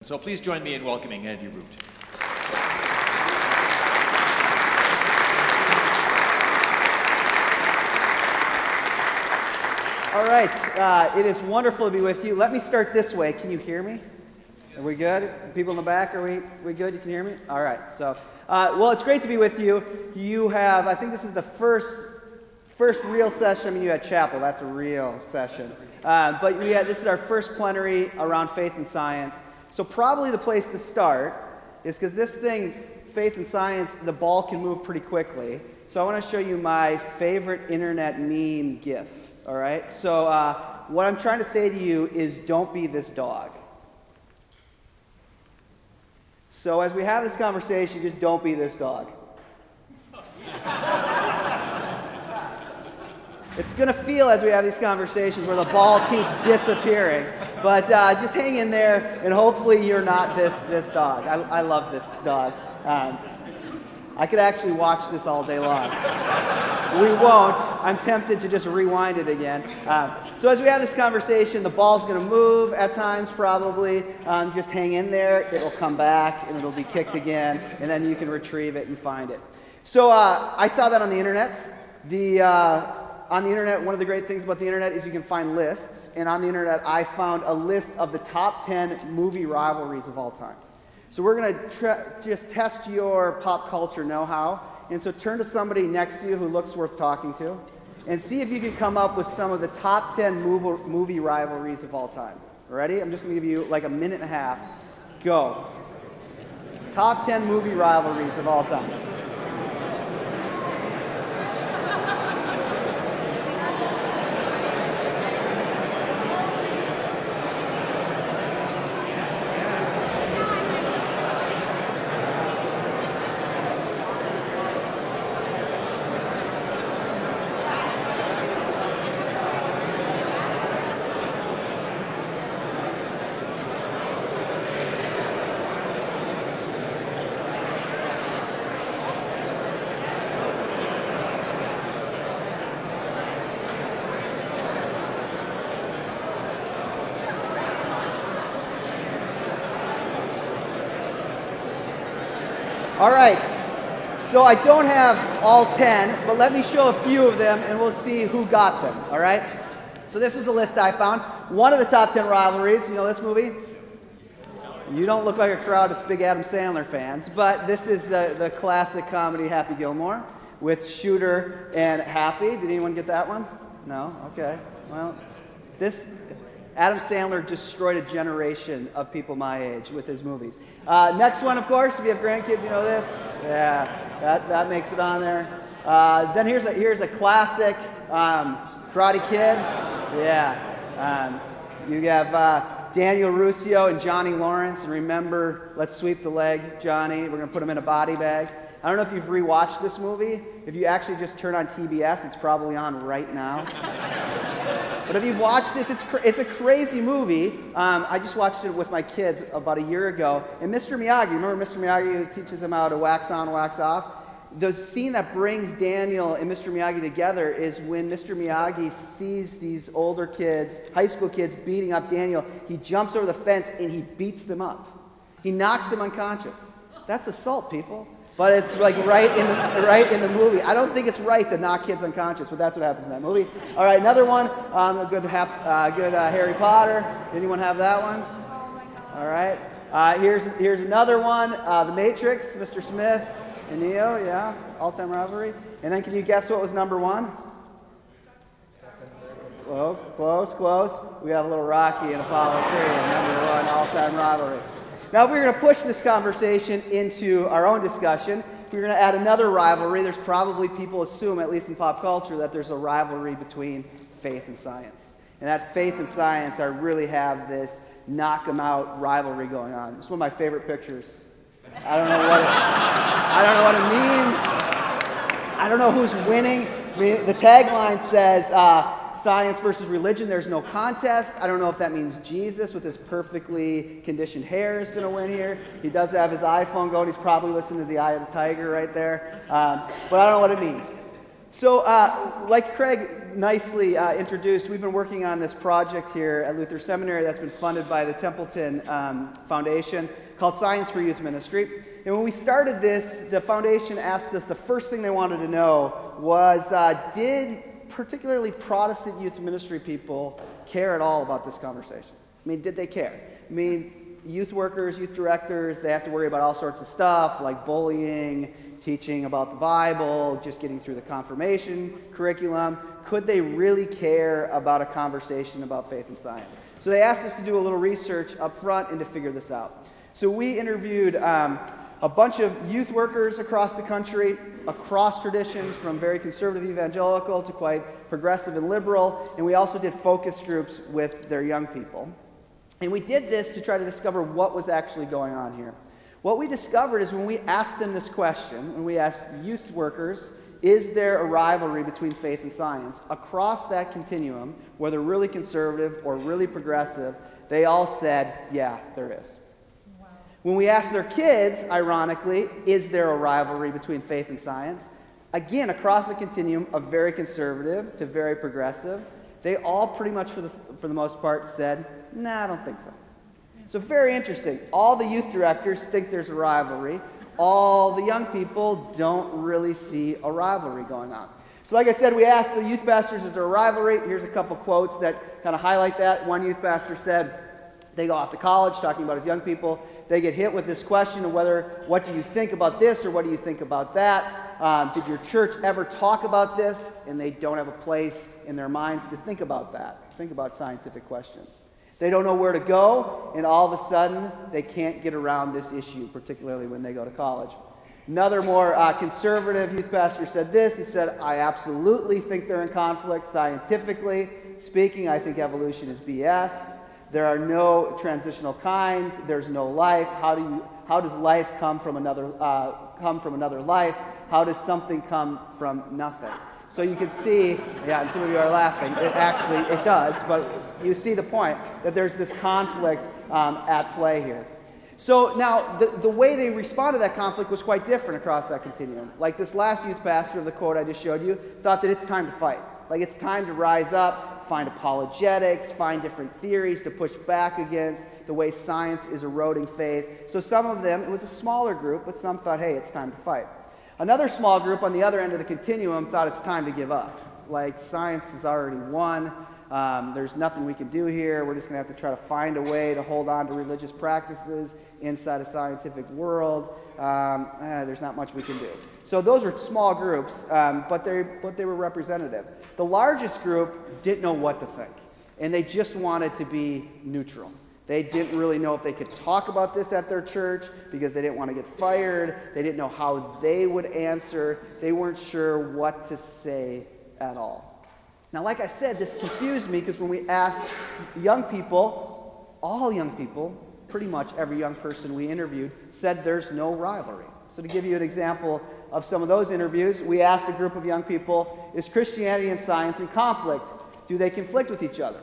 So please join me in welcoming Andy Root. All right, it is wonderful to be with you. Let me start this way. Can you hear me? Are we good? People in the back, are we good? You can hear me? All right, so, well, it's great to be with you. You have, I think this is the first real session. I mean, you had chapel. That's a real session. But this is our first plenary around faith and science. So probably the place to start is because this thing, faith and science, the ball can move pretty quickly. So I want to show you my favorite internet meme GIF. All right? So what I'm trying to say to you is don't be this dog. So as we have this conversation, just don't be this dog. It's going to feel as we have these conversations where the ball keeps disappearing. But just hang in there, and hopefully you're not this dog. I love this dog. I could actually watch this all day long. We won't. I'm tempted to just rewind it again. So as we have this conversation, the ball's going to move at times probably. Just hang in there. It'll come back, and it'll be kicked again, and then you can retrieve it and find it. So I saw that on the internet. On the internet, one of the great things about the internet is you can find lists. And on the internet, I found a list of the top 10 movie rivalries of all time. So we're going to just test your pop culture know-how. And so turn to somebody next to you who looks worth talking to and see if you can come up with some of the top 10 movie rivalries of all time. Ready? I'm just going to give you like a minute and a half. Go. Top 10 movie rivalries of all time. All right, so I don't have all 10, but let me show a few of them and we'll see who got them, all right? So this is the list I found. One of the top 10 rivalries, you know this movie? You don't look like a crowd that's big Adam Sandler fans, but this is the classic comedy Happy Gilmore with Shooter and Happy. Did anyone get that one? No? Okay. Well, Adam Sandler destroyed a generation of people my age with his movies. Next one, of course, if you have grandkids, you know this. Yeah, that makes it on there. Then here's a classic, Karate Kid. Yeah. You have Daniel Russo and Johnny Lawrence. And remember, let's sweep the leg, Johnny. We're going to put him in a body bag. I don't know if you've rewatched this movie. If you actually just turn on TBS, it's probably on right now. But if you've watched this, it's a crazy movie. I just watched it with my kids about a year ago. And Mr. Miyagi, remember Mr. Miyagi who teaches them how to wax on, wax off? The scene that brings Daniel and Mr. Miyagi together is when Mr. Miyagi sees these older kids, high school kids, beating up Daniel. He jumps over the fence and he beats them up. He knocks them unconscious. That's assault, people. But it's like right in the movie. I don't think it's right to knock kids unconscious, but that's what happens in that movie. All right, another one. Good Harry Potter. Anyone have that one? Oh my God. All right. Here's another one. The Matrix. Mr. Smith and Neo. Yeah, all-time rivalry. And then can you guess what was number one? Close. We have a little Rocky and Apollo Creed. Number one all-time rivalry. Now, we're going to push this conversation into our own discussion. We're going to add another rivalry. There's probably people assume, at least in pop culture, that there's a rivalry between faith and science. And that faith and science really have this knock-em-out rivalry going on. It's one of my favorite pictures. I don't know what it means. I don't know who's winning. I mean, the tagline says, science versus religion, there's no contest. I don't know if that means Jesus with his perfectly conditioned hair is going to win here. He does have his iPhone going. He's probably listening to the Eye of the Tiger right there. But I don't know what it means. So, like Craig nicely introduced, we've been working on this project here at Luther Seminary that's been funded by the Templeton Foundation called Science for Youth Ministry. And when we started this, the foundation asked us, the first thing they wanted to know was, did particularly Protestant youth ministry people care at all about this conversation? I mean, did they care? I mean, youth workers, youth directors, they have to worry about all sorts of stuff like bullying, teaching about the Bible, just getting through the confirmation curriculum. Could they really care about a conversation about faith and science? So they asked us to do a little research up front and to figure this out. So we interviewed a bunch of youth workers across the country, across traditions, from very conservative evangelical to quite progressive and liberal, and we also did focus groups with their young people. And we did this to try to discover what was actually going on here. What we discovered is when we asked them this question, when we asked youth workers, is there a rivalry between faith and science? Across that continuum, whether really conservative or really progressive, they all said, yeah, there is. Wow. When we asked their kids, ironically, is there a rivalry between faith and science? Again, across the continuum of very conservative to very progressive, they all pretty much, for the most part, said, nah, I don't think so. So very interesting. All the youth directors think there's a rivalry. All the young people don't really see a rivalry going on. So like I said, we asked the youth pastors, is there a rivalry? Here's a couple quotes that kind of highlight that. One youth pastor said, they go off to college, talking about his young people. They get hit with this question of what do you think about this or what do you think about that? Did your church ever talk about this? And they don't have a place in their minds to think about that, think about scientific questions. They don't know where to go, and all of a sudden, they can't get around this issue, particularly when they go to college. Another more conservative youth pastor said this. He said, I absolutely think they're in conflict scientifically speaking. I think evolution is BS. There are no transitional kinds. There's no life. How does life come from another life? How does something come from nothing? So you can see, yeah, and some of you are laughing. It does, but you see the point that there's this conflict at play here. So now, the way they responded to that conflict was quite different across that continuum. Like this last youth pastor of the quote I just showed you thought that it's time to fight. Like it's time to rise up, find apologetics, find different theories to push back against the way science is eroding faith. So some of them, it was a smaller group, but some thought, hey, it's time to fight. Another small group on the other end of the continuum thought it's time to give up. Like, science has already won. There's nothing we can do here. We're just going to have to try to find a way to hold on to religious practices inside a scientific world. There's not much we can do. So those are small groups, but they were representative. The largest group didn't know what to think, and they just wanted to be neutral. They didn't really know if they could talk about this at their church because they didn't want to get fired. They didn't know how they would answer. They weren't sure what to say at all. Now, like I said, this confused me because when we asked young people, all young people, pretty much every young person we interviewed, said there's no rivalry. So to give you an example of some of those interviews, we asked a group of young people, is Christianity and science in conflict? Do they conflict with each other?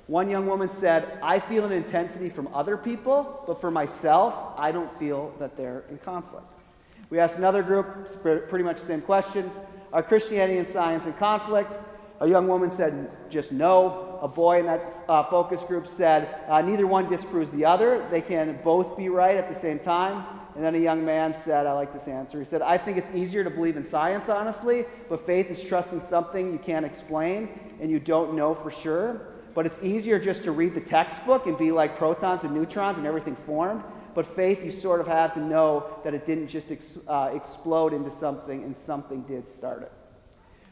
One young woman said, I feel an intensity from other people, but for myself, I don't feel that they're in conflict. We asked another group, pretty much the same question, are Christianity and science in conflict? A young woman said, just no. A boy in that focus group said, neither one disproves the other. They can both be right at the same time. And then a young man said, I like this answer. He said, I think it's easier to believe in science, honestly, but faith is trusting something you can't explain and you don't know for sure. But it's easier just to read the textbook and be like protons and neutrons and everything formed. But faith, you sort of have to know that it didn't just explode into something and something did start it.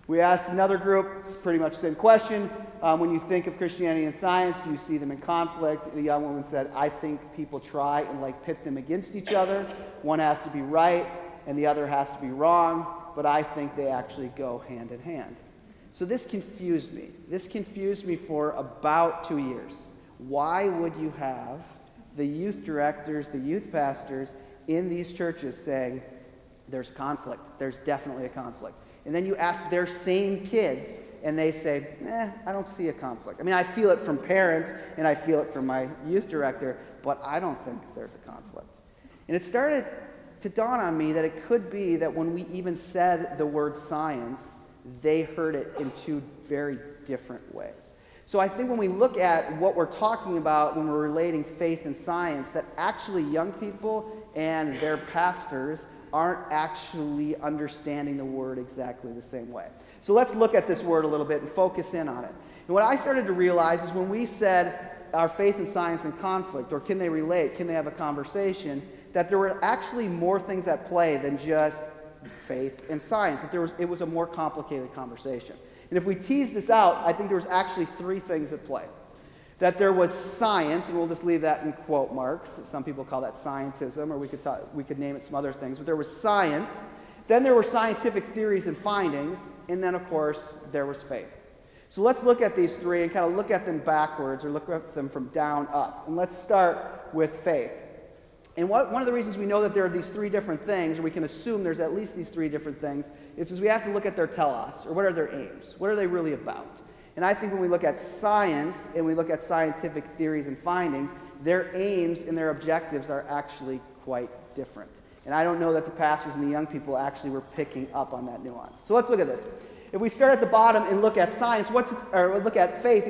We asked another group, it's pretty much the same question. When you think of Christianity and science, do you see them in conflict? And a young woman said, I think people try and pit them against each other. One has to be right and the other has to be wrong, but I think they actually go hand in hand. So this confused me. This confused me for about 2 years. Why would you have the youth directors, the youth pastors in these churches saying, there's conflict, there's definitely a conflict? And then you ask their same kids, and they say, I don't see a conflict. I mean, I feel it from parents, and I feel it from my youth director, but I don't think there's a conflict. And it started to dawn on me that it could be that when we even said the word science, they heard it in two very different ways. So I think when we look at what we're talking about when we're relating faith and science, that actually young people and their pastors aren't actually understanding the word exactly the same way. So let's look at this word a little bit and focus in on it. And what I started to realize is when we said, are faith and science in conflict, or can they relate, can they have a conversation, that there were actually more things at play than just faith and science, that it was a more complicated conversation. And if we tease this out, I think there was actually three things at play. That there was science, and we'll just leave that in quote marks. Some people call that scientism, or we could name it some other things. But there was science, then there were scientific theories and findings, and then, of course, there was faith. So let's look at these three and kind of look at them backwards, or look at them from down up. And let's start with faith. And one of the reasons we know that there are these three different things, or we can assume there's at least these three different things, is because we have to look at their telos, or what are their aims? What are they really about? And I think when we look at science and we look at scientific theories and findings, their aims and their objectives are actually quite different. And I don't know that the pastors and the young people actually were picking up on that nuance. So let's look at this. If we start at the bottom and look at science, look at faith,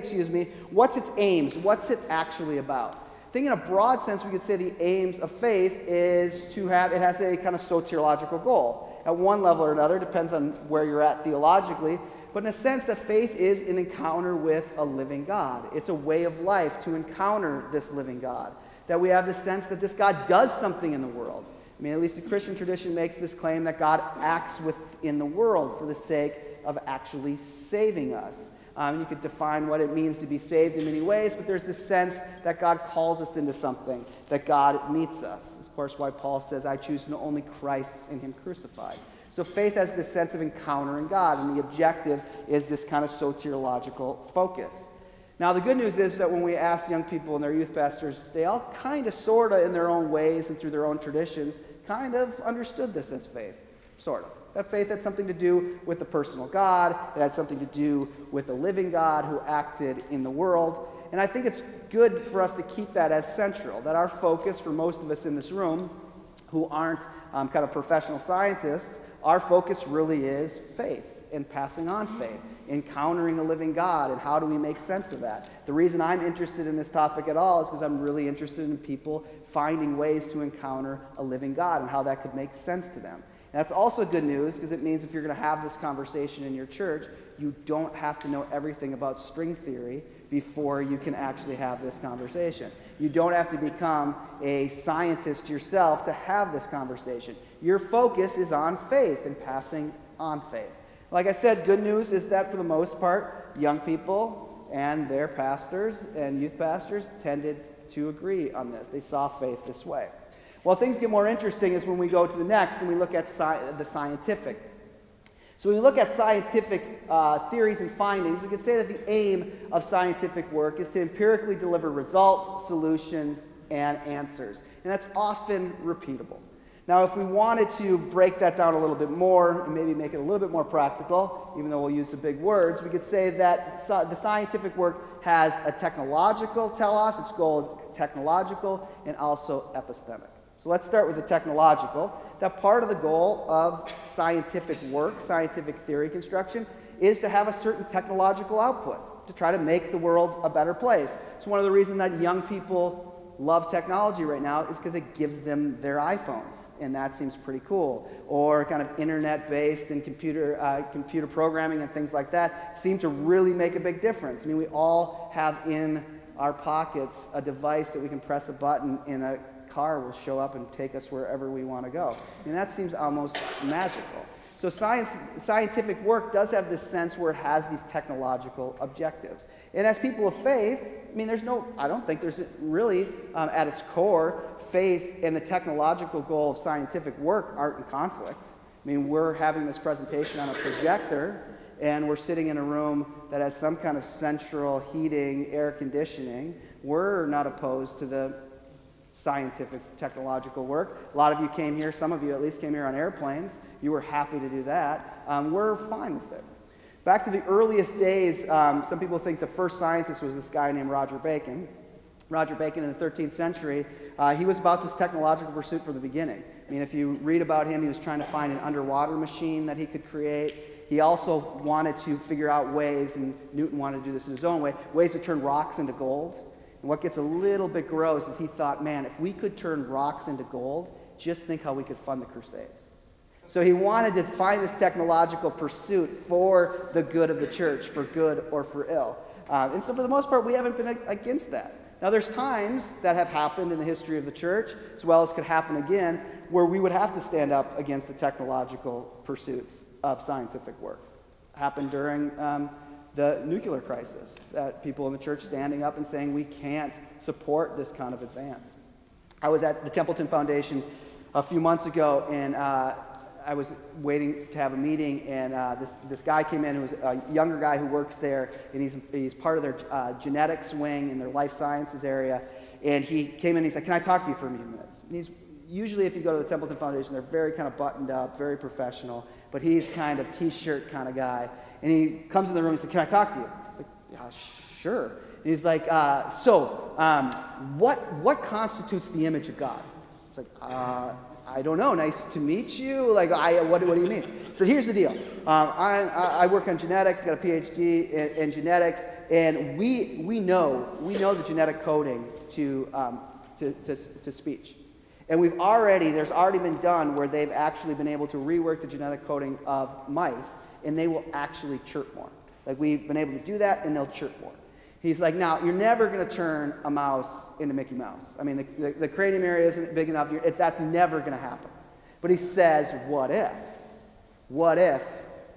what's its aims? What's it actually about? I think in a broad sense, we could say the aims of faith is it has a kind of soteriological goal. At one level or another, depends on where you're at theologically, but in a sense that faith is an encounter with a living God. It's a way of life to encounter this living God. That we have the sense that this God does something in the world. I mean, at least the Christian tradition makes this claim that God acts within the world for the sake of actually saving us. You could define what it means to be saved in many ways, but there's this sense that God calls us into something, that God meets us. Of course, why Paul says, I choose to know only Christ and Him crucified. So faith has this sense of encountering God, and the objective is this kind of soteriological focus. Now, the good news is that when we ask young people and their youth pastors, they all kind of, sort of, in their own ways and through their own traditions, kind of understood this as faith, sort of. That faith had something to do with the personal God. It had something to do with a living God who acted in the world. And I think it's good for us to keep that as central, that our focus for most of us in this room who aren't kind of professional scientists, our focus really is faith and passing on faith, encountering a living God, and how do we make sense of that? The reason I'm interested in this topic at all is because I'm really interested in people finding ways to encounter a living God and how that could make sense to them. And that's also good news because it means if you're going to have this conversation in your church, you don't have to know everything about string theory before you can actually have this conversation. You don't have to become a scientist yourself to have this conversation. Your focus is on faith and passing on faith. Like I said, good news is that for the most part, young people and their pastors and youth pastors tended to agree on this. They saw faith this way. Well, things get more interesting is when we go to the next and we look at the scientific. So when we look at scientific theories and findings, we could say that the aim of scientific work is to empirically deliver results, solutions, and answers. And that's often repeatable. Now, if we wanted to break that down a little bit more and maybe make it a little bit more practical, even though we'll use some big words, we could say that the scientific work has a technological telos. Its goal is technological and also epistemic. So let's start with the technological. That part of the goal of scientific work, scientific theory construction, is to have a certain technological output, to try to make the world a better place. So one of the reasons that young people love technology right now is because it gives them their iPhones, and that seems pretty cool. Or kind of internet-based and computer programming and things like that seem to really make a big difference. I mean, we all have in our pockets a device that we can press a button and a car will show up and take us wherever we want to go. I mean, that seems almost magical. So scientific work does have this sense where it has these technological objectives. And as people of faith, I mean, I don't think there's really, at its core, faith and the technological goal of scientific work aren't in conflict. I mean, we're having this presentation on a projector, and we're sitting in a room that has some kind of central heating, air conditioning. We're not opposed to the scientific, technological work. A lot of you came here, some of you at least came here on airplanes. You were happy to do that. We're fine with it. Back to the earliest days, some people think the first scientist was this guy named Roger Bacon. Roger Bacon in the 13th century, he was about this technological pursuit from the beginning. I mean, if you read about him, he was trying to find an underwater machine that he could create. He also wanted to figure out ways, and Newton wanted to do this in his own way, ways to turn rocks into gold. And what gets a little bit gross is he thought, man, if we could turn rocks into gold, just think how we could fund the Crusades. So he wanted to find this technological pursuit for the good of the church, for good or for ill. And so for the most part, we haven't been against that. Now there's times that have happened in the history of the church, as well as could happen again, where we would have to stand up against the technological pursuits of scientific work. Happened during the nuclear crisis, that people in the church standing up and saying we can't support this kind of advance. I was at the Templeton Foundation a few months ago, and I was waiting to have a meeting, and this guy came in who was a younger guy who works there, and he's part of their genetics wing in their life sciences area. And he came in and he's like, "Can I talk to you for a few minutes?" And he's usually, if you go to the Templeton Foundation, they're very kind of buttoned up, very professional, but he's kind of t-shirt kind of guy. And he comes in the room and he said, "Can I talk to you?" I was like, "Yeah, sure." And he's like, what constitutes the image of God?" I was like, "I don't know. Nice to meet you. Like, what do you mean?" So here's the deal. I work on genetics, got a PhD in genetics, and we know the genetic coding to speech. And there's already been done where they've actually been able to rework the genetic coding of mice, and they will actually chirp more. Like, we've been able to do that, and they'll chirp more. He's like, now, you're never going to turn a mouse into Mickey Mouse. I mean, the cranium area isn't big enough. That's never going to happen. But he says, what if? What if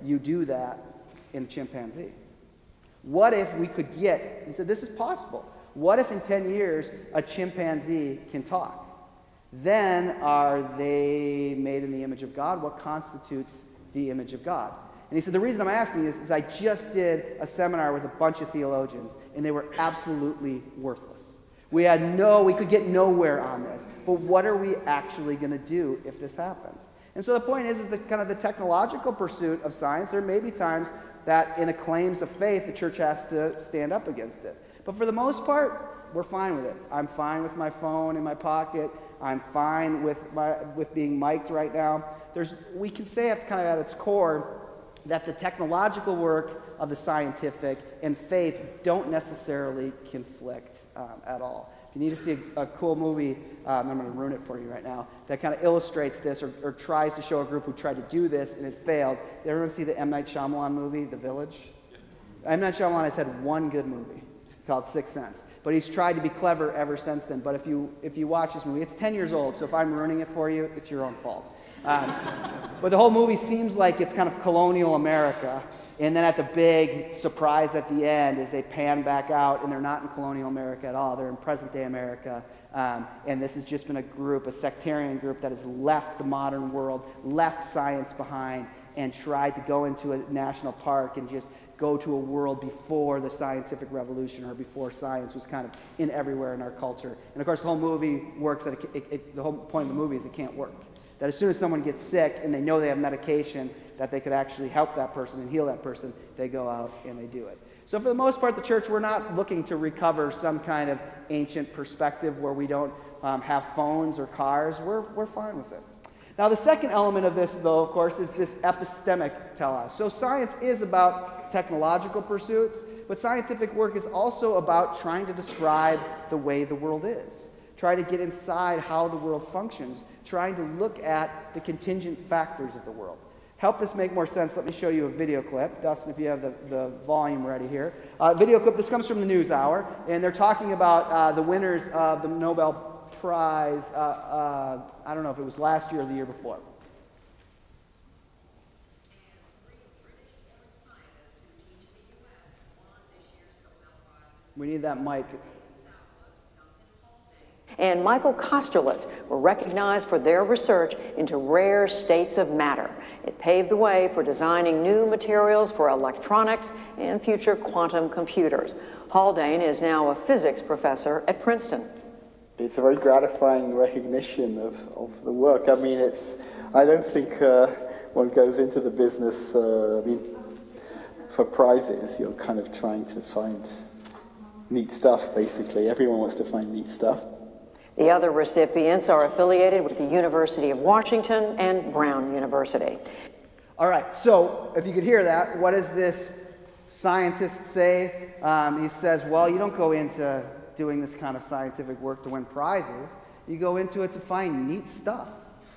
you do that in a chimpanzee? What if we could he said, this is possible. What if in 10 years a chimpanzee can talk? Then are they made in the image of God? What constitutes the image of God? And he said, the reason I'm asking you is I just did a seminar with a bunch of theologians, and they were absolutely worthless. We could get nowhere on this. But what are we actually going to do if this happens? And so the point is the kind of the technological pursuit of science, there may be times that in the claims of faith, the church has to stand up against it. But for the most part, we're fine with it. I'm fine with my phone in my pocket. I'm fine with being mic'd right now. We can say at its core that the technological work of the scientific and faith don't necessarily conflict at all. If you need to see a cool movie, I'm going to ruin it for you right now, that kind of illustrates this or tries to show a group who tried to do this and it failed. Did everyone see the M. Night Shyamalan movie, The Village? M. Night Shyamalan has had one good movie called Sixth Sense, but he's tried to be clever ever since then. But if you watch this movie, it's 10 years old, so if I'm ruining it for you, it's your own fault. But the whole movie seems like it's kind of colonial America, and then at the big surprise at the end is they pan back out, and they're not in colonial America at all. They're in present-day America, and this has just been a sectarian group that has left the modern world, left science behind, and tried to go into a national park and just go to a world before the scientific revolution or before science was kind of in everywhere in our culture. And of course, the whole movie works that the whole point of the movie is it can't work. That as soon as someone gets sick and they know they have medication that they could actually help that person and heal that person, they go out and they do it. So for the most part, the church, we're not looking to recover some kind of ancient perspective where we don't have phones or cars. We're fine with it. Now, the second element of this, though, of course, is this epistemic telos. So science is about technological pursuits, but scientific work is also about trying to describe the way the world is. Try to get inside how the world functions, trying to look at the contingent factors of the world. Help this make more sense, let me show you a video clip. Dustin, if you have the volume ready here. Video clip, this comes from the NewsHour, and they're talking about the winners of the Nobel Prize, I don't know if it was last year or the year before. We need that mic. And Michael Kosterlitz were recognized for their research into rare states of matter. It paved the way for designing new materials for electronics and future quantum computers. Haldane is now a physics professor at Princeton. It's a very gratifying recognition of the work. I mean, I don't think one goes into the business, for prizes. You're kind of trying to find neat stuff, basically. Everyone wants to find neat stuff. The other recipients are affiliated with the University of Washington and Brown University. All right, so if you could hear that, what does this scientist say? He says, well, you don't go into doing this kind of scientific work to win prizes. You go into it to find neat stuff.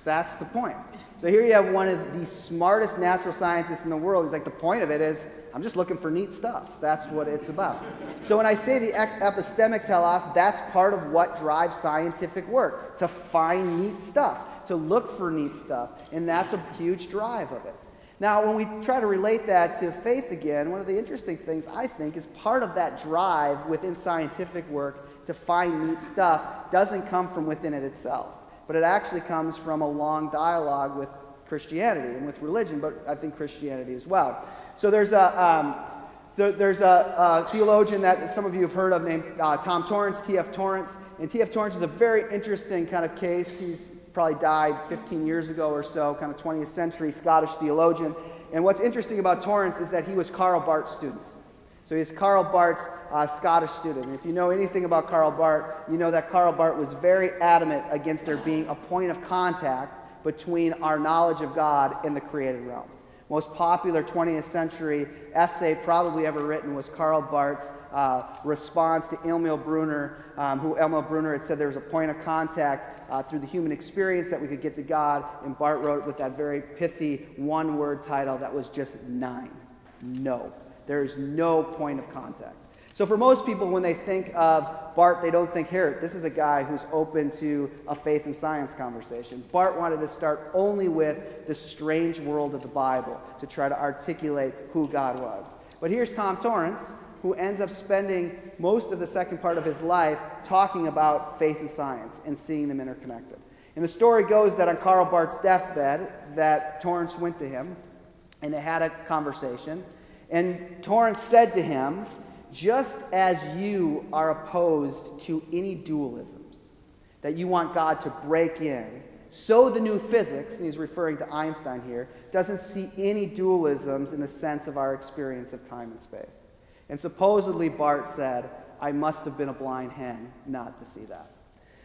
That's the point. So here you have one of the smartest natural scientists in the world. He's like, the point of it is, I'm just looking for neat stuff. That's what it's about. So when I say the epistemic telos, that's part of what drives scientific work, to find neat stuff, to look for neat stuff. And that's a huge drive of it. Now, when we try to relate that to faith again, one of the interesting things, I think, is part of that drive within scientific work to find neat stuff doesn't come from within it itself, but it actually comes from a long dialogue with Christianity and with religion, but I think Christianity as well. So there's a theologian that some of you have heard of named Tom Torrance, T.F. Torrance, and T.F. Torrance is a very interesting kind of case. He's probably died 15 years ago or so, kind of 20th century Scottish theologian. And what's interesting about Torrance is that he was Karl Barth's student. So he's Karl Barth's Scottish student. And if you know anything about Karl Barth, you know that Karl Barth was very adamant against there being a point of contact between our knowledge of God and the created realm. Most popular 20th century essay probably ever written was Karl Barth's response to Emil Brunner, who Emil Brunner had said there was a point of contact through the human experience that we could get to God, and Barth wrote it with that very pithy one-word title that was just 9. No. There is no point of contact. So for most people, when they think of Barth, they don't think, here, this is a guy who's open to a faith and science conversation. Barth wanted to start only with the strange world of the Bible to try to articulate who God was. But here's Tom Torrance, who ends up spending most of the second part of his life talking about faith and science and seeing them interconnected. And the story goes that on Karl Barth's deathbed, that Torrance went to him, and they had a conversation. And Torrance said to him, just as you are opposed to any dualisms, that you want God to break in, so the new physics, and he's referring to Einstein here, doesn't see any dualisms in the sense of our experience of time and space. And supposedly Barth said, I must have been a blind hen not to see that.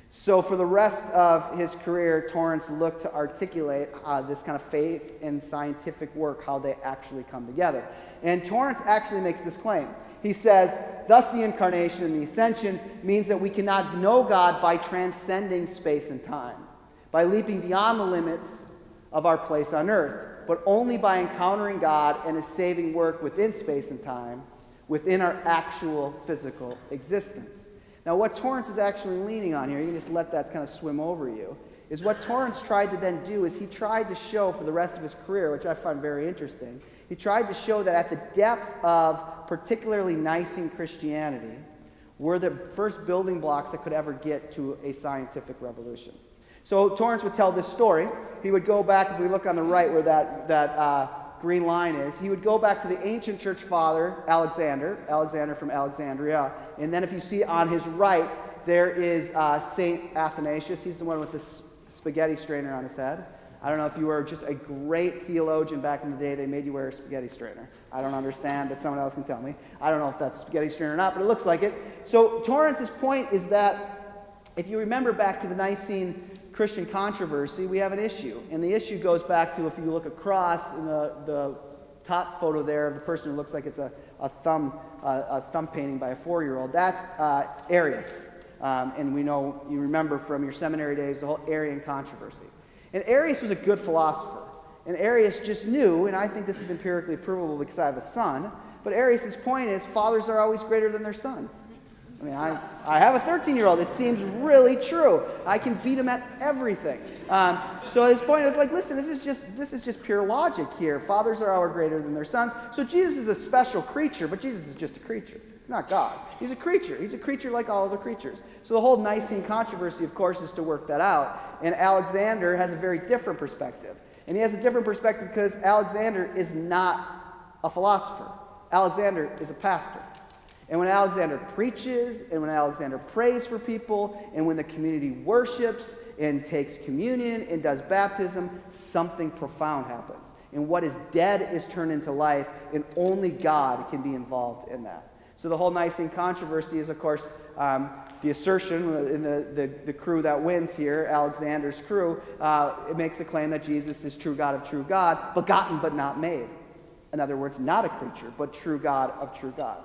So for the rest of his career, Torrance looked to articulate this kind of faith and scientific work, how they actually come together. And Torrance actually makes this claim. He says, thus the incarnation and the ascension means that we cannot know God by transcending space and time, by leaping beyond the limits of our place on earth, but only by encountering God and his saving work within space and time, within our actual physical existence. Now, what Torrance is actually leaning on here, you can just let that kind of swim over you, is what Torrance tried to then do is he tried to show for the rest of his career, which I find very interesting, he tried to show that at the depth of particularly Nicene Christianity were the first building blocks that could ever get to a scientific revolution. So Torrance would tell this story. He would go back, if we look on the right where that green line is, he would go back to the ancient church father, Alexander from Alexandria. And then if you see on his right, there is St. Athanasius. He's the one with the spaghetti strainer on his head. I don't know if you were just a great theologian back in the day, they made you wear a spaghetti strainer. I don't understand, but someone else can tell me. I don't know if that's a spaghetti strainer or not, but it looks like it. So Torrance's point is that if you remember back to the Nicene Christian controversy, we have an issue. And the issue goes back to, if you look across in the top photo there of the person who looks like it's a thumb painting by a 4-year-old, that's Arius. And we know, you remember from your seminary days, the whole Arian controversy. And Arius was a good philosopher. And Arius just knew, and I think this is empirically provable because I have a son, but Arius' point is fathers are always greater than their sons. I mean, I have a 13-year-old. It seems really true. I can beat him at everything. So his point is like, listen, this is just pure logic here. Fathers are always greater than their sons. So Jesus is a special creature, but Jesus is just a creature. He's not God. He's a creature. He's a creature like all other creatures. So the whole Nicene controversy, of course, is to work that out. And Alexander has a very different perspective. And he has a different perspective because Alexander is not a philosopher. Alexander is a pastor. And when Alexander preaches, and when Alexander prays for people, and when the community worships and takes communion and does baptism, something profound happens. And what is dead is turned into life, and only God can be involved in that. So the whole Nicene controversy is, of course, the assertion in the crew that wins here, Alexander's crew, it makes the claim that Jesus is true God of true God, begotten but not made. In other words, not a creature, but true God of true God.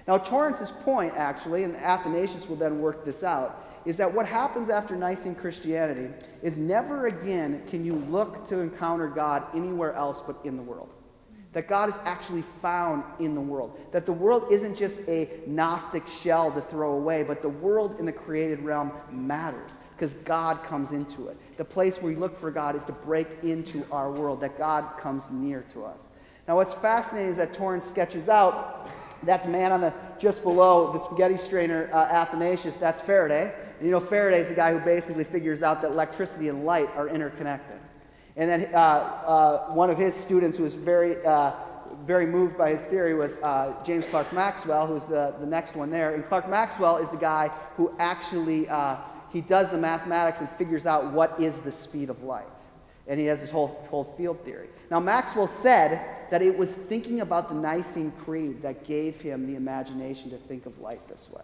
Now, Torrance's point, actually, and Athanasius will then work this out, is that what happens after Nicene Christianity is never again can you look to encounter God anywhere else but in the world. That God is actually found in the world. That the world isn't just a Gnostic shell to throw away, but the world in the created realm matters because God comes into it. The place where we look for God is to break into our world, that God comes near to us. Now, what's fascinating is that Torrance sketches out that the man on the just below the spaghetti strainer, Athanasius, that's Faraday. And you know, Faraday is the guy who basically figures out that electricity and light are interconnected. And then one of his students who was very moved by his theory was James Clerk Maxwell, who's the next one there. And Clerk Maxwell is the guy who actually, he does the mathematics and figures out what is the speed of light. And he has his whole field theory. Now, Maxwell said that it was thinking about the Nicene Creed that gave him the imagination to think of light this way.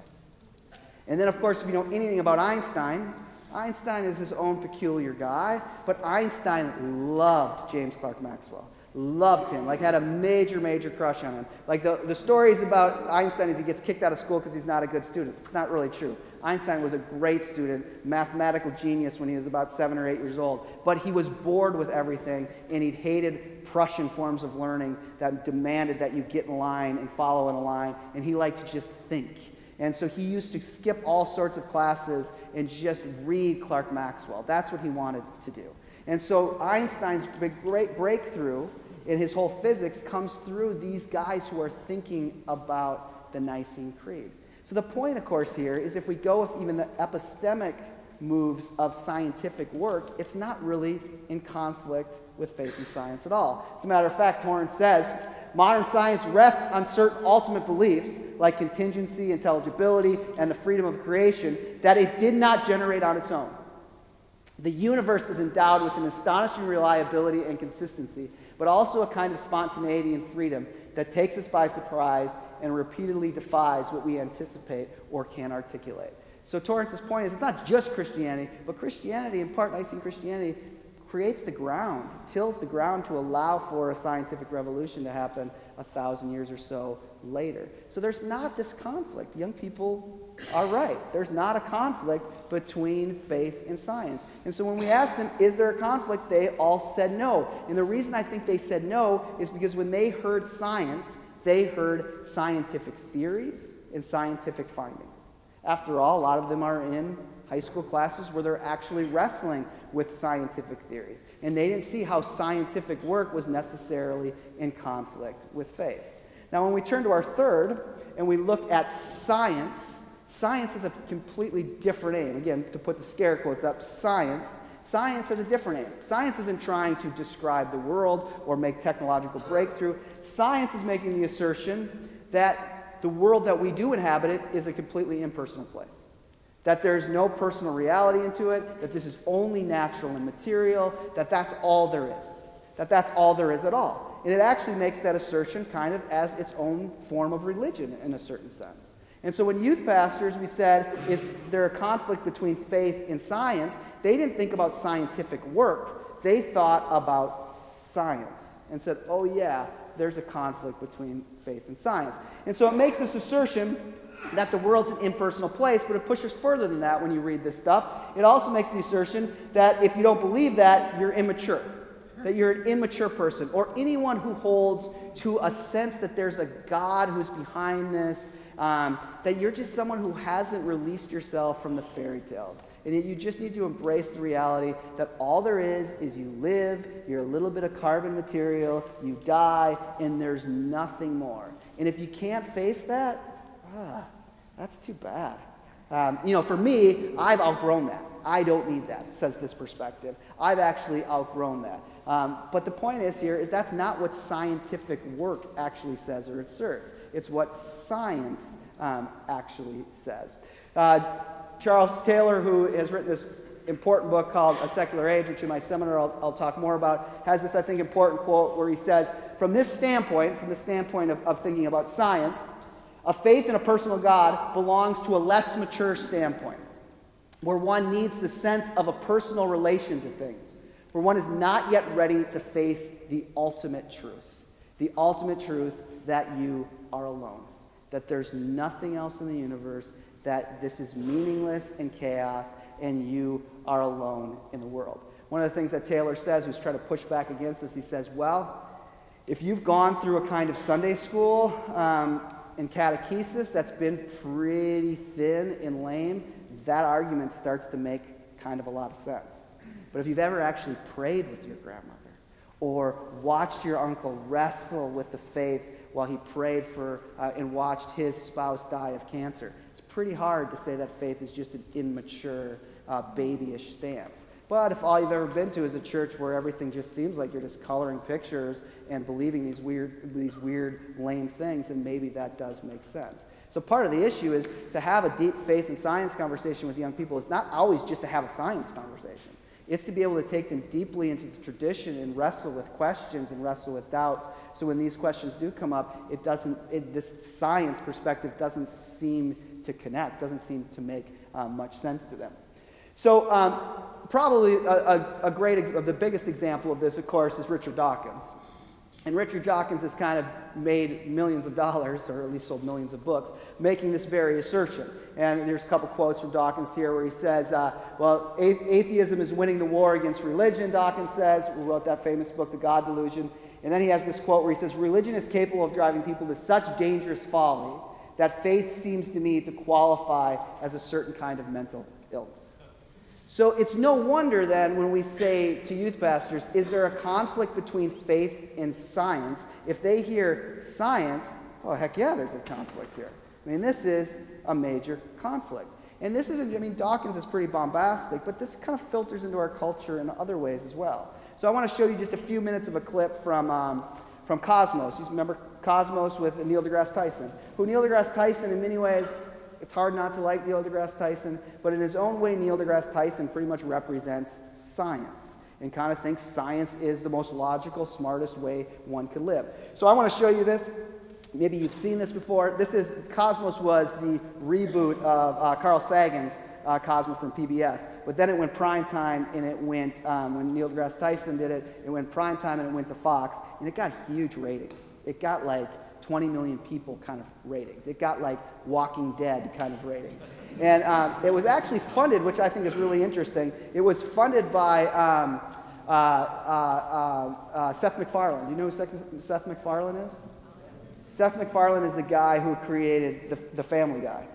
And then, of course, if you know anything about Einstein, Einstein is his own peculiar guy, but Einstein loved James Clerk Maxwell. Loved him, like had a major, major crush on him. Like the stories about Einstein is he gets kicked out of school because he's not a good student. It's not really true. Einstein was a great student, mathematical genius when he was about 7 or 8 years old. But he was bored with everything, and he hated Prussian forms of learning that demanded that you get in line and follow in a line, and he liked to just think. And so he used to skip all sorts of classes and just read Clerk Maxwell. That's what he wanted to do. And so Einstein's great breakthrough in his whole physics comes through these guys who are thinking about the Nicene Creed. So the point, of course, here is if we go with even the epistemic moves of scientific work, it's not really in conflict with faith and science at all. As a matter of fact, Torrance says, modern science rests on certain ultimate beliefs, like contingency, intelligibility, and the freedom of creation, that it did not generate on its own. The universe is endowed with an astonishing reliability and consistency, but also a kind of spontaneity and freedom that takes us by surprise and repeatedly defies what we anticipate or can articulate. So Torrance's point is it's not just Christianity, but Christianity, in part Nicene Christianity, creates the ground, tills the ground to allow for a scientific revolution to happen 1,000 years or so later. So there's not this conflict. Young people are right. There's not a conflict between faith and science. And so when we asked them, is there a conflict, they all said no. And the reason I think they said no is because when they heard science, they heard scientific theories and scientific findings. After all, a lot of them are in high school classes where they're actually wrestling with scientific theories. And they didn't see how scientific work was necessarily in conflict with faith. Now, when we turn to our third and we look at science, science has a completely different aim. Again, to put the scare quotes up, science has a different aim. Science isn't trying to describe the world or make technological breakthrough. Science is making the assertion that the world that we do inhabit is a completely impersonal place. That there's no personal reality into it, that this is only natural and material, that that's all there is. That that's all there is at all. And it actually makes that assertion kind of as its own form of religion in a certain sense. And so when youth pastors, we said, is there a conflict between faith and science? They didn't think about scientific work. They thought about science and said, oh yeah, there's a conflict between faith and science. And so it makes this assertion that the world's an impersonal place, but it pushes further than that when you read this stuff. It also makes the assertion that if you don't believe that, you're immature. That you're an immature person, or anyone who holds to a sense that there's a God who's behind this, that you're just someone who hasn't released yourself from the fairy tales. And you just need to embrace the reality that all there is you live, you're a little bit of carbon material, you die, and there's nothing more. And if you can't face that, that's too bad. For me, I've outgrown that. I don't need that, says this perspective. I've actually outgrown that. But the point is that's not what scientific work actually says or asserts. It's what science actually says. Charles Taylor, who has written this important book called A Secular Age, which in my seminar I'll talk more about, has this, I think, important quote where he says, from the standpoint of thinking about science, A faith in a personal God belongs to a less mature standpoint, where one needs the sense of a personal relation to things, where one is not yet ready to face the ultimate truth that you are alone, that there's nothing else in the universe, that this is meaningless and chaos, and you are alone in the world. One of the things that Taylor says, who's trying to push back against this, he says, well, if you've gone through a kind of Sunday school and catechesis that's been pretty thin and lame, that argument starts to make kind of a lot of sense. But if you've ever actually prayed with your grandmother or watched your uncle wrestle with the faith while he prayed for and watched his spouse die of cancer, it's pretty hard to say that faith is just an immature, babyish stance. But if all you've ever been to is a church where everything just seems like you're just coloring pictures and believing these weird, lame things, then maybe that does make sense. So part of the issue is to have a deep faith and science conversation with young people is not always just to have a science conversation. It's to be able to take them deeply into the tradition and wrestle with questions and wrestle with doubts. So when these questions do come up, this science perspective doesn't seem to connect, doesn't seem to make much sense to them. So probably the biggest example of this, of course, is Richard Dawkins. And Richard Dawkins has kind of made millions of dollars, or at least sold millions of books, making this very assertion. And there's a couple quotes from Dawkins here where he says, atheism is winning the war against religion, Dawkins says, who wrote that famous book, The God Delusion. And then he has this quote where he says, religion is capable of driving people to such dangerous folly that faith seems to me to qualify as a certain kind of mental illness. So it's no wonder then when we say to youth pastors, is there a conflict between faith and science? If they hear science, oh, heck yeah, there's a conflict here. I mean, this is a major conflict. And this isn't, Dawkins is pretty bombastic, but this kind of filters into our culture in other ways as well. So I want to show you just a few minutes of a clip from Cosmos. You remember Cosmos with Neil deGrasse Tyson, who Neil deGrasse Tyson in many ways, it's hard not to like Neil deGrasse Tyson, but in his own way, Neil deGrasse Tyson pretty much represents science and kind of thinks science is the most logical, smartest way one could live. So I want to show you this. Maybe you've seen this before. Cosmos was the reboot of Carl Sagan's Cosmos from PBS. But then it went prime time, and it went, when Neil deGrasse Tyson did it, it went prime time and it went to Fox, and it got huge ratings. It got like 20 million people kind of ratings. It got like Walking Dead kind of ratings. And it was actually funded, which I think is really interesting. It was funded by Seth MacFarlane. Do you know who Seth MacFarlane is? Seth MacFarlane is the guy who created the Family Guy.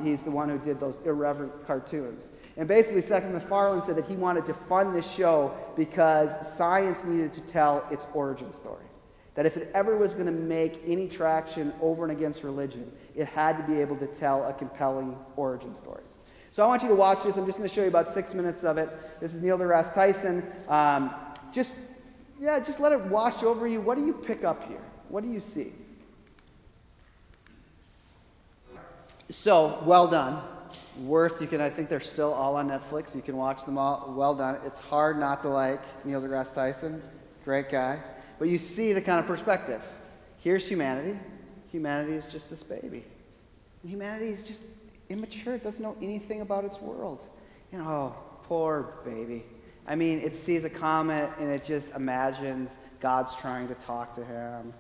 He's the one who did those irreverent cartoons. And basically, Seth MacFarlane said that he wanted to fund this show because science needed to tell its origin story. That if it ever was going to make any traction over and against religion, it had to be able to tell a compelling origin story. So I want you to watch this. I'm just going to show you about 6 minutes of it. This is Neil deGrasse Tyson. Just let it wash over you. What do you pick up here? What do you see? So, well done. I think they're still all on Netflix. You can watch them all. Well done. It's hard not to like Neil deGrasse Tyson. Great guy. But you see the kind of perspective. Here's humanity. Humanity is just this baby. And humanity is just immature. It doesn't know anything about its world. Poor baby. I mean, it sees a comet and it just imagines God's trying to talk to him.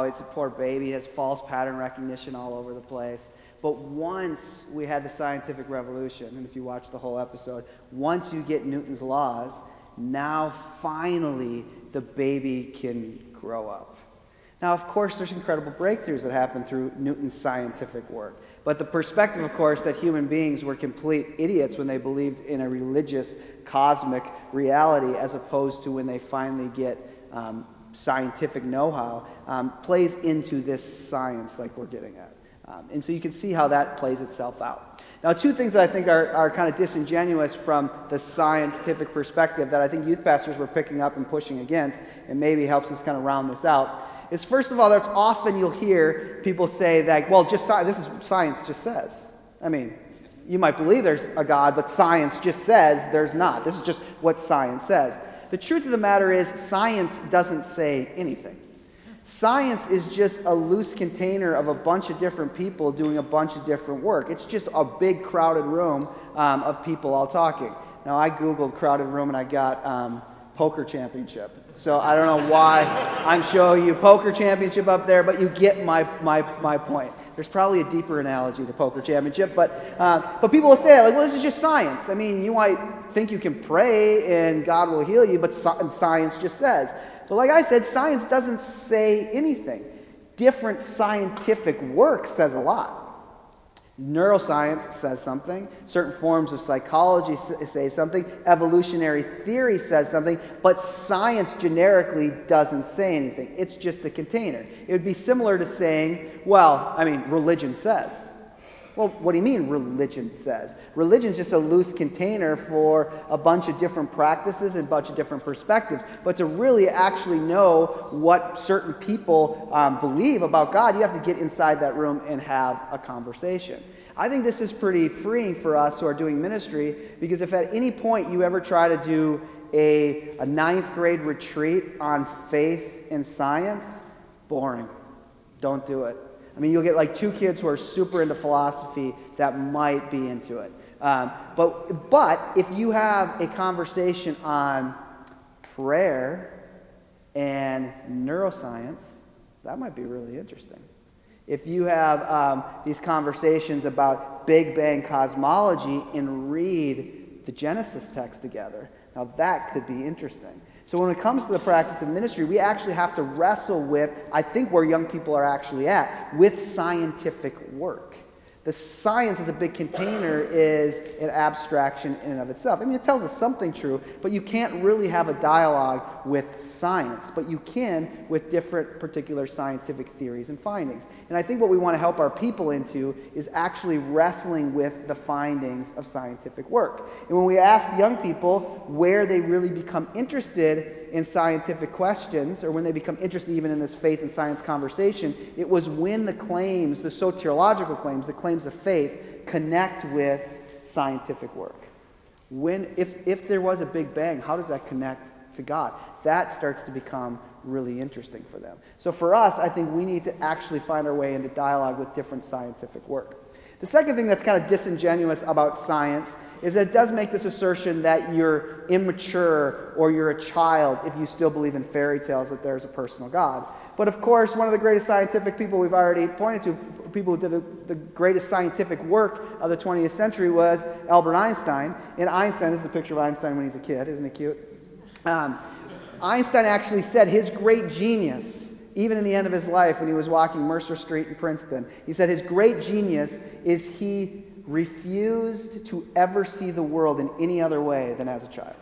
It's a poor baby. It has false pattern recognition all over the place. But once we had the scientific revolution, and if you watch the whole episode, once you get Newton's laws, now finally the baby can grow up. Now, of course, there's incredible breakthroughs that happen through Newton's scientific work. But the perspective, of course, that human beings were complete idiots when they believed in a religious, cosmic reality as opposed to when they finally get scientific know-how, plays into this science like we're getting at. And so you can see how that plays itself out. Now, two things that I think are kind of disingenuous from the scientific perspective that I think youth pastors were picking up and pushing against, and maybe helps us kind of round this out, is first of all, that's often you'll hear people say that, well, this is what science just says. I mean, you might believe there's a God, but science just says there's not. This is just what science says. The truth of the matter is science doesn't say anything. Science is just a loose container of a bunch of different people doing a bunch of different work. It's just a big crowded room of people all talking. Now, I Googled crowded room and I got poker championship. So I don't know why I'm showing you poker championship up there, but you get my point. There's probably a deeper analogy to poker championship, but people will say, like, well, this is just science. I mean, you might think you can pray and God will heal you, but science just says. But like I said, science doesn't say anything. Different scientific work says a lot. Neuroscience says something. Certain forms of psychology say something. Evolutionary theory says something. But science generically doesn't say anything. It's just a container. It would be similar to saying, well, I mean, religion says. Well, what do you mean religion says? Religion's just a loose container for a bunch of different practices and a bunch of different perspectives. But to really actually know what certain people believe about God, you have to get inside that room and have a conversation. I think this is pretty freeing for us who are doing ministry, because if at any point you ever try to do a ninth grade retreat on faith and science, boring. Don't do it. I mean, you'll get like 2 kids who are super into philosophy that might be into it. But if you have a conversation on prayer and neuroscience, that might be really interesting. If you have these conversations about Big Bang cosmology and read the Genesis text together, now that could be interesting. So when it comes to the practice of ministry, we actually have to wrestle with, I think where young people are actually at, with scientific work. The science as a big container is an abstraction in and of itself. I mean, it tells us something true, but you can't really have a dialogue with science, but you can with different particular scientific theories and findings. And I think what we want to help our people into is actually wrestling with the findings of scientific work. And when we ask young people where they really become interested in scientific questions, or when they become interested even in this faith and science conversation, it was when the claims, the soteriological claims, the claims of faith, connect with scientific work. If there was a Big Bang, how does that connect to God? That starts to become really interesting for them. So for us, I think we need to actually find our way into dialogue with different scientific work. The second thing that's kind of disingenuous about science is that it does make this assertion that you're immature or you're a child if you still believe in fairy tales that there's a personal God. But of course, one of the greatest scientific people we've already pointed to, people who did the greatest scientific work of the 20th century, was Albert Einstein. And Einstein, this is a picture of Einstein when he's a kid, isn't it cute? Einstein actually said his great genius, even in the end of his life when he was walking Mercer Street in Princeton, he said his great genius is he refused to ever see the world in any other way than as a child.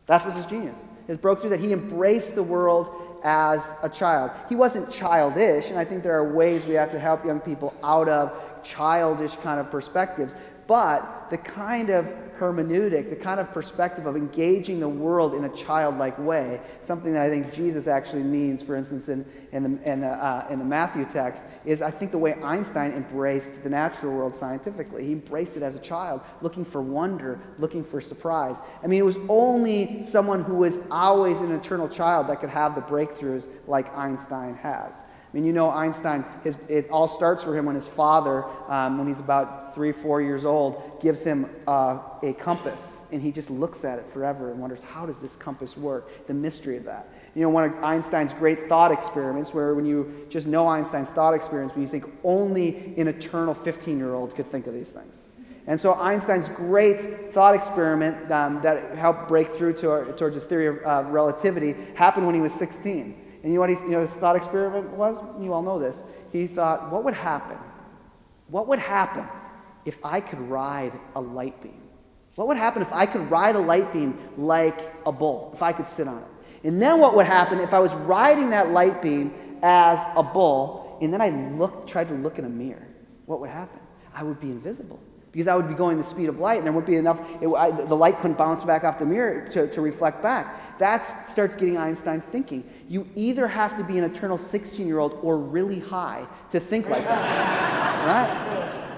That was his genius. His breakthrough, that he embraced the world as a child. He wasn't childish, and I think there are ways we have to help young people out of childish kind of perspectives, but the kind of hermeneutic, the kind of perspective of engaging the world in a childlike way, something that I think Jesus actually means, for instance, in the Matthew text, is I think the way Einstein embraced the natural world scientifically. He embraced it as a child, looking for wonder, looking for surprise. I mean, it was only someone who was always an eternal child that could have the breakthroughs like Einstein has. I mean, you know, Einstein, it all starts for him when his father, when he's about 3-4 years old, gives him a compass, and he just looks at it forever and wonders, how does this compass work? The mystery of that. You know, one of Einstein's great thought experiments, where when you just know Einstein's thought experiments, when you think only an eternal 15-year-old could think of these things. And so Einstein's great thought experiment that helped break through towards his theory of relativity happened when he was 16. And you know what his thought experiment was? You all know this. He thought, what would happen? What would happen if I could ride a light beam? What would happen if I could ride a light beam like a bull, if I could sit on it? And then what would happen if I was riding that light beam as a bull, and then I tried to look in a mirror? What would happen? I would be invisible, because I would be going the speed of light, and there wouldn't be enough, the light couldn't bounce back off the mirror to reflect back. That starts getting Einstein thinking. You either have to be an eternal 16-year-old or really high to think like that, right?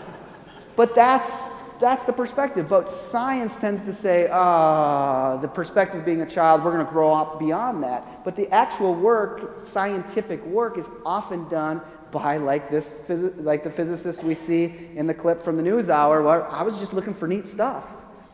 But that's that's the perspective. But science tends to say, the perspective of being a child, we're going to grow up beyond that. But the actual work, scientific work, is often done by like the physicist we see in the clip from the NewsHour, where I was just looking for neat stuff.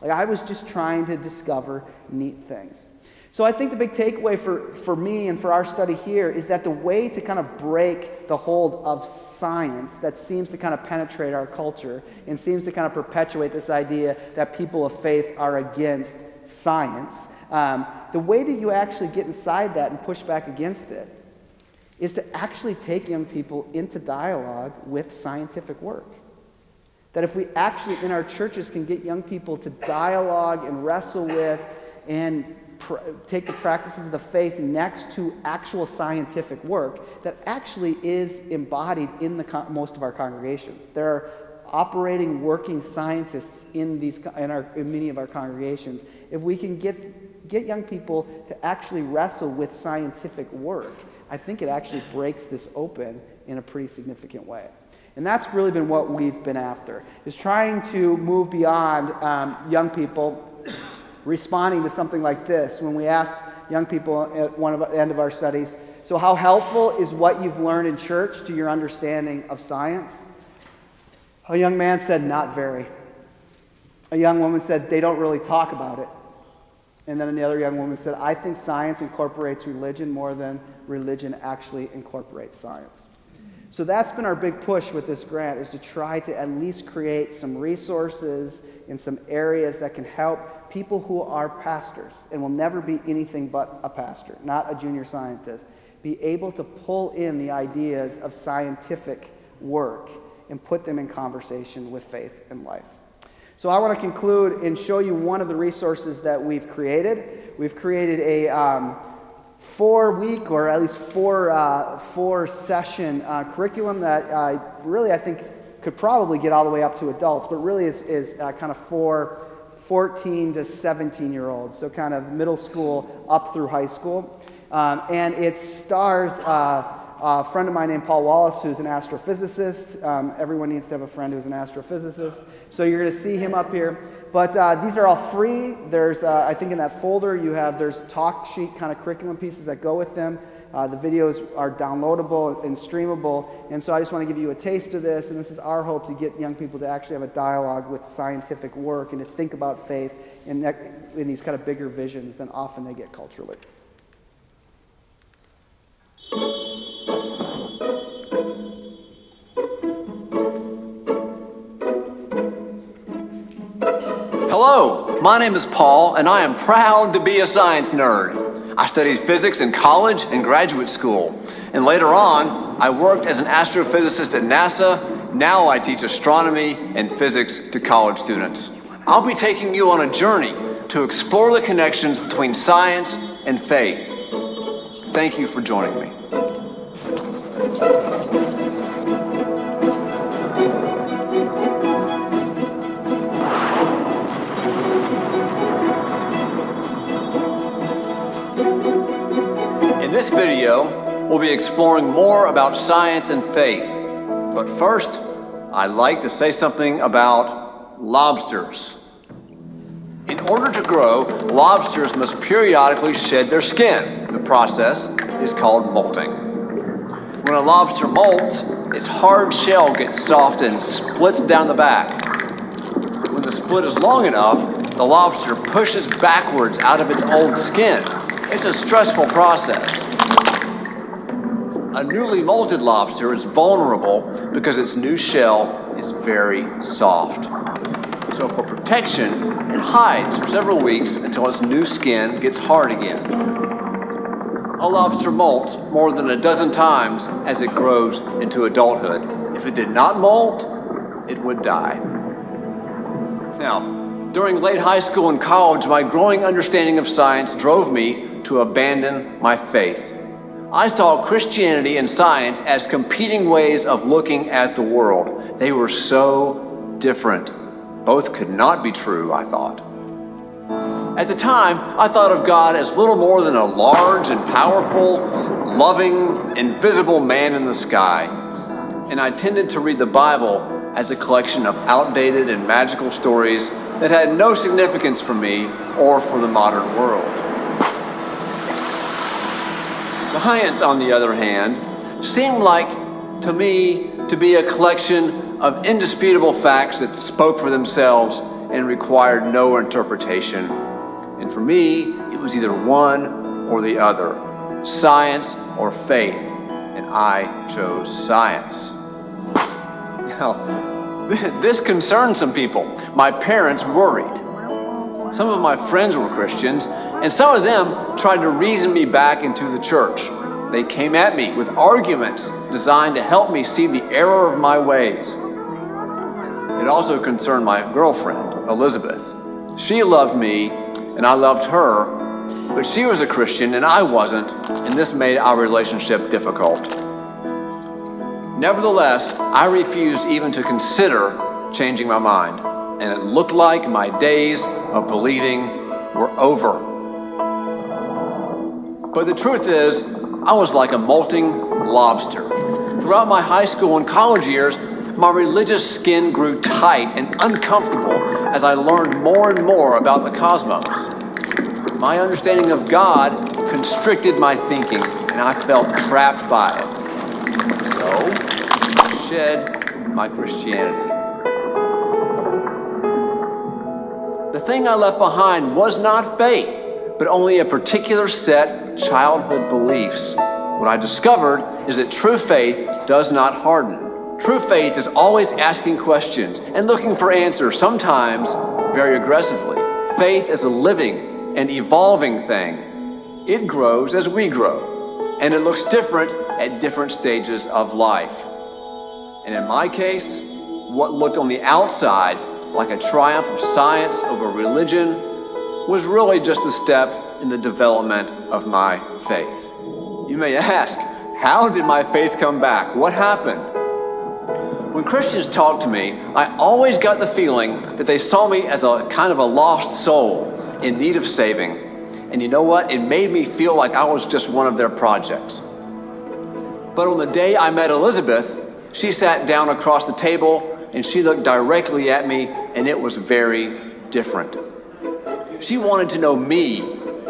Like I was just trying to discover neat things. So I think the big takeaway for me and for our study here is that the way to kind of break the hold of science that seems to kind of penetrate our culture and seems to kind of perpetuate this idea that people of faith are against science, the way that you actually get inside that and push back against it is to actually take young people into dialogue with scientific work. That if we actually in our churches can get young people to dialogue and wrestle with and take the practices of the faith next to actual scientific work that actually is embodied in most of our congregations. There are operating, working scientists in many of our congregations. If we can get young people to actually wrestle with scientific work, I think it actually breaks this open in a pretty significant way. And that's really been what we've been after, is trying to move beyond young people responding to something like this. When we asked young people at the end of our studies, so how helpful is what you've learned in church to your understanding of science? A young man said, not very. A young woman said, they don't really talk about it. And then another young woman said, I think science incorporates religion more than religion actually incorporates science. So that's been our big push with this grant, is to try to at least create some resources in some areas that can help people who are pastors and will never be anything but a pastor, not a junior scientist, be able to pull in the ideas of scientific work and put them in conversation with faith and life. So I want to conclude and show you one of the resources that we've created. We've created a 4-week or at least four session curriculum that I think could probably get all the way up to adults, but really is kind of for 14 to 17-year-olds, so kind of middle school up through high school. And it stars a friend of mine named Paul Wallace, who's an astrophysicist. Everyone needs to have a friend who's an astrophysicist. So you're going to see him up here. But these are all free. There's, I think in that folder, there's talk sheet kind of curriculum pieces that go with them. The videos are downloadable and streamable. And so I just want to give you a taste of this. And this is our hope, to get young people to actually have a dialogue with scientific work and to think about faith in these kind of bigger visions than often they get culturally. Hello, my name is Paul, and I am proud to be a science nerd. I studied physics in college and graduate school, and later on, I worked as an astrophysicist at NASA. Now I teach astronomy and physics to college students. I'll be taking you on a journey to explore the connections between science and faith. Thank you for joining me. In this video, we'll be exploring more about science and faith. But first, I'd like to say something about lobsters. In order to grow, lobsters must periodically shed their skin. The process is called molting. When a lobster molts, its hard shell gets soft and splits down the back. When the split is long enough, the lobster pushes backwards out of its old skin. It's a stressful process. A newly molted lobster is vulnerable because its new shell is very soft. So for protection, it hides for several weeks until its new skin gets hard again. A lobster molts more than a dozen times as it grows into adulthood. If it did not molt, it would die. Now, during late high school and college, my growing understanding of science drove me to abandon my faith. I saw Christianity and science as competing ways of looking at the world. They were so different. Both could not be true, I thought. At the time, I thought of God as little more than a large and powerful, loving, invisible man in the sky. And I tended to read the Bible as a collection of outdated and magical stories that had no significance for me or for the modern world. Science, on the other hand, seemed like, to me, to be a collection of indisputable facts that spoke for themselves and required no interpretation. And for me, it was either one or the other, science or faith, and I chose science. Now, this concerned some people. My parents worried. Some of my friends were Christians, and some of them tried to reason me back into the church. They came at me with arguments designed to help me see the error of my ways. It also concerned my girlfriend, Elizabeth. She loved me, and I loved her, but she was a Christian and I wasn't, and this made our relationship difficult. Nevertheless, I refused even to consider changing my mind, and it looked like my days of believing were over. But the truth is, I was like a molting lobster. Throughout my high school and college years, my religious skin grew tight and uncomfortable as I learned more and more about the cosmos. My understanding of God constricted my thinking, and I felt trapped by it. So, I shed my Christianity. The thing I left behind was not faith, but only a particular set of childhood beliefs. What I discovered is that true faith does not harden. True faith is always asking questions and looking for answers, sometimes very aggressively. Faith is a living and evolving thing. It grows as we grow, and it looks different at different stages of life. And in my case, what looked on the outside like a triumph of science over religion was really just a step in the development of my faith. You may ask, how did my faith come back? What happened? When Christians talked to me, I always got the feeling that they saw me as a kind of a lost soul in need of saving. And you know what? It made me feel like I was just one of their projects. But on the day I met Elizabeth, she sat down across the table and she looked directly at me, and it was very different. She wanted to know me,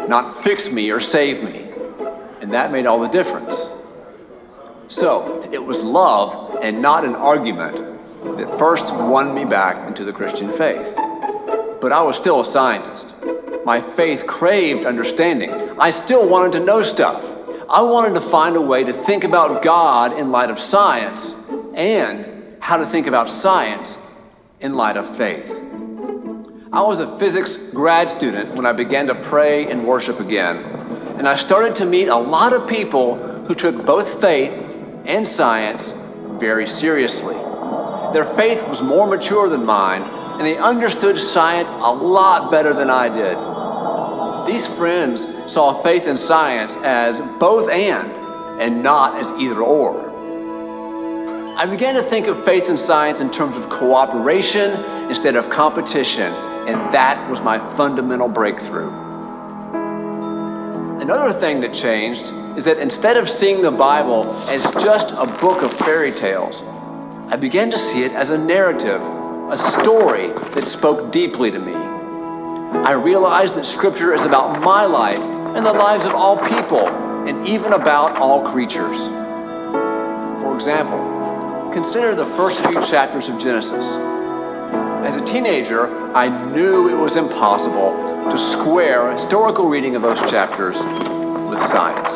not fix me or save me. And that made all the difference. So, it was love and not an argument that first won me back into the Christian faith. But I was still a scientist. My faith craved understanding. I still wanted to know stuff. I wanted to find a way to think about God in light of science and how to think about science in light of faith. I was a physics grad student when I began to pray and worship again. And I started to meet a lot of people who took both faith and science very seriously. Their faith was more mature than mine, and they understood science a lot better than I did. These friends saw faith and science as both and not as either or. I began to think of faith and science in terms of cooperation instead of competition, and that was my fundamental breakthrough. Another thing that changed is that instead of seeing the Bible as just a book of fairy tales, I began to see it as a narrative, a story that spoke deeply to me. I realized that Scripture is about my life and the lives of all people, and even about all creatures. For example, consider the first few chapters of Genesis. As a teenager, I knew it was impossible to square a historical reading of those chapters with science.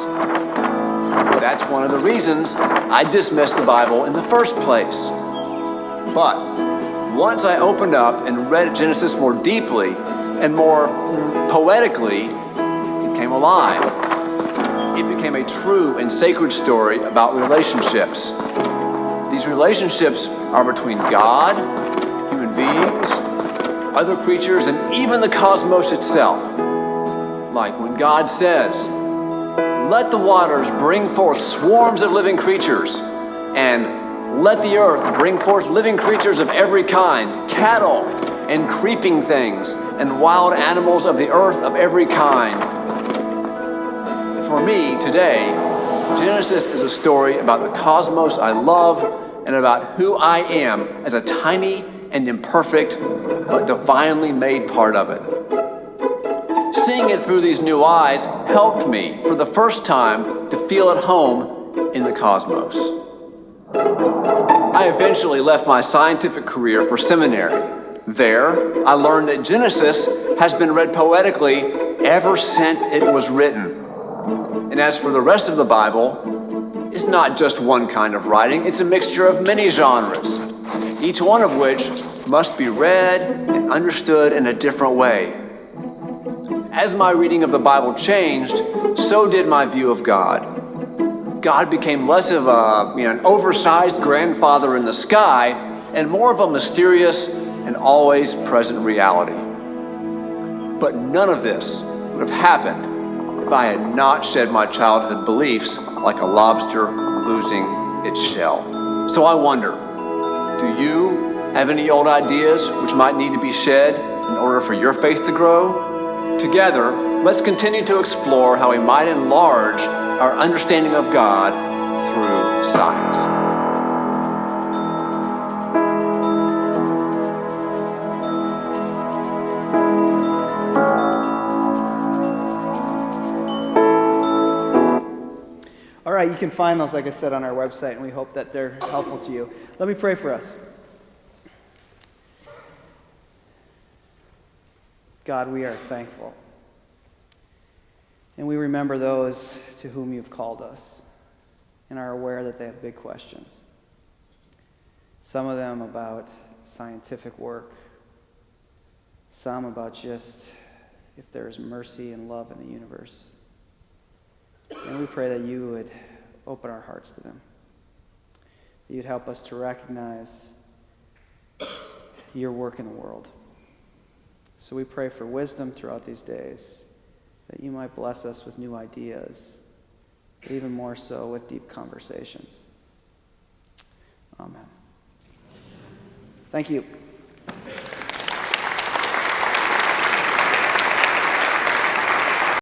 That's one of the reasons I dismissed the Bible in the first place. But once I opened up and read Genesis more deeply and more poetically, it came alive. It became a true and sacred story about relationships. These relationships are between God, human beings, other creatures, and even the cosmos itself. Like when God says, "Let the waters bring forth swarms of living creatures, and let the earth bring forth living creatures of every kind, cattle and creeping things, and wild animals of the earth of every kind." For me, today, Genesis is a story about the cosmos I love and about who I am as a tiny and imperfect but divinely made part of it. Seeing it through these new eyes helped me, for the first time, to feel at home in the cosmos. I eventually left my scientific career for seminary. There, I learned that Genesis has been read poetically ever since it was written. And as for the rest of the Bible, it's not just one kind of writing, it's a mixture of many genres, each one of which must be read and understood in a different way. As my reading of the Bible changed, so did my view of God. God became less of an oversized grandfather in the sky and more of a mysterious and always present reality. But none of this would have happened if I had not shed my childhood beliefs like a lobster losing its shell. So I wonder, do you have any old ideas which might need to be shed in order for your faith to grow? Together, let's continue to explore how we might enlarge our understanding of God through science. All right, you can find those, like I said, on our website, and we hope that they're helpful to you. Let me pray for us. God, we are thankful. And we remember those to whom you've called us and are aware that they have big questions. Some of them about scientific work, some about just if there is mercy and love in the universe. And we pray that you would open our hearts to them, that you'd help us to recognize your work in the world. So we pray for wisdom throughout these days, that you might bless us with new ideas, but even more so with deep conversations. Amen. Thank you.